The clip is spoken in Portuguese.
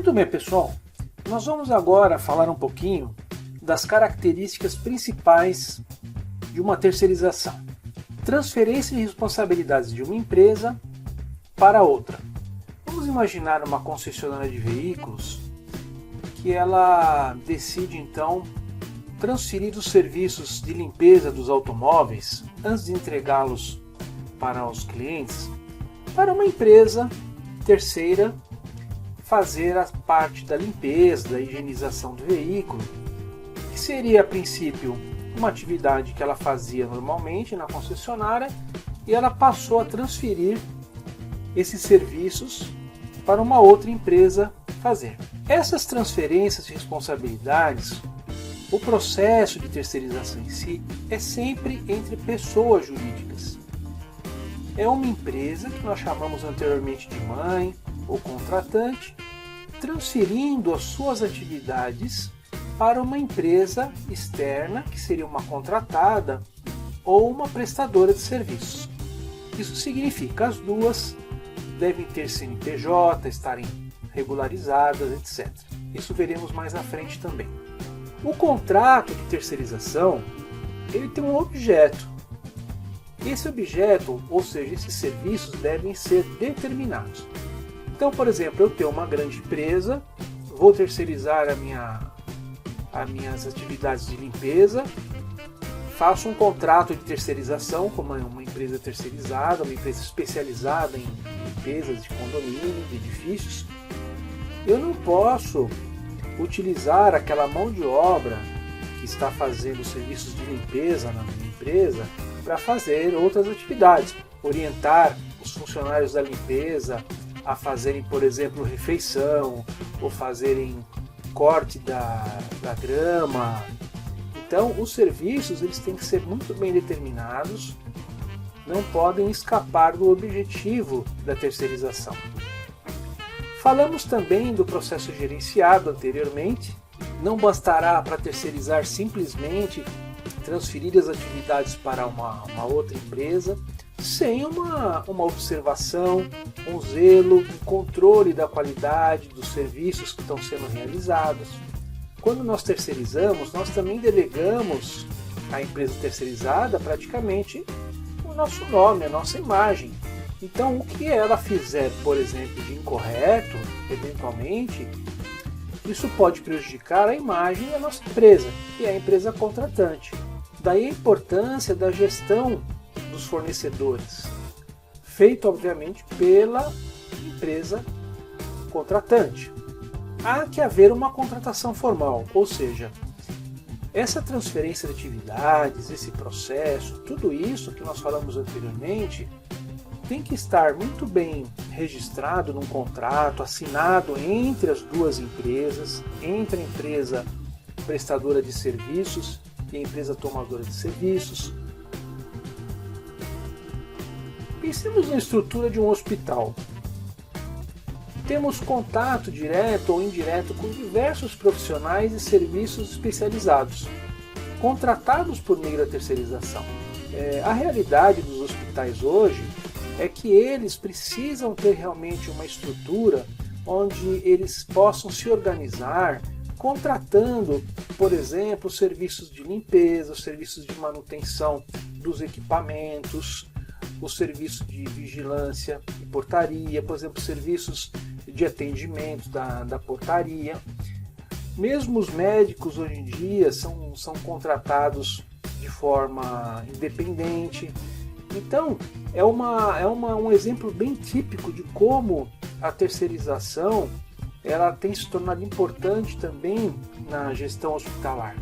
Muito bem, pessoal. Nós vamos agora falar um pouquinho das características principais de uma terceirização. Transferência de responsabilidades de uma empresa para outra. Vamos imaginar uma concessionária de veículos que ela decide então transferir os serviços de limpeza dos automóveis antes de entregá-los para os clientes para uma empresa terceira fazer a parte da limpeza, da higienização do veículo, que seria a princípio uma atividade que ela fazia normalmente na concessionária e ela passou a transferir esses serviços para uma outra empresa fazer. Essas transferências de responsabilidades, o processo de terceirização em si é sempre entre pessoas jurídicas. É uma empresa que nós chamamos anteriormente de mãe ou contratante, transferindo as suas atividades para uma empresa externa, que seria uma contratada ou uma prestadora de serviços. Isso significa que as duas devem ter CNPJ, estarem regularizadas, etc. Isso veremos mais à frente também. O contrato de terceirização, ele tem um objeto. Esse objeto, ou seja, esses serviços devem ser determinados. Então, por exemplo, eu tenho uma grande empresa, vou terceirizar as minhas atividades de limpeza, faço um contrato de terceirização com uma empresa terceirizada, uma empresa especializada em limpezas de condomínio, de edifícios. Eu não posso utilizar aquela mão de obra que está fazendo os serviços de limpeza na minha empresa para fazer outras atividades, orientar os funcionários da limpeza a fazerem, por exemplo, refeição, ou fazerem corte da grama. Então, os serviços eles têm que ser muito bem determinados, não podem escapar do objetivo da terceirização. Falamos também do processo gerenciado anteriormente. Não bastará para terceirizar simplesmente transferir as atividades para uma outra empresa, sem uma observação, um zelo, um controle da qualidade dos serviços que estão sendo realizados. Quando nós terceirizamos, nós também delegamos à empresa terceirizada praticamente o nosso nome, a nossa imagem. Então, o que ela fizer, por exemplo, de incorreto, eventualmente, isso pode prejudicar a imagem da nossa empresa, que é a empresa contratante. Daí a importância da gestão dos fornecedores, feito obviamente pela empresa contratante. Há que haver uma contratação formal, ou seja, essa transferência de atividades, esse processo, tudo isso que nós falamos anteriormente, tem que estar muito bem registrado num contrato, assinado entre as duas empresas, entre a empresa prestadora de serviços e a empresa tomadora de serviços. Pensemos na estrutura de um hospital. Temos contato direto ou indireto com diversos profissionais e serviços especializados, contratados por meio da terceirização. A realidade dos hospitais hoje é que eles precisam ter realmente uma estrutura onde eles possam se organizar, contratando, por exemplo, serviços de limpeza, os serviços de manutenção dos equipamentos, os serviços de vigilância e portaria, por exemplo, serviços de atendimento da portaria. Mesmo os médicos hoje em dia são contratados de forma independente. Então, é um exemplo bem típico de como a terceirização ela tem se tornado importante também na gestão hospitalar.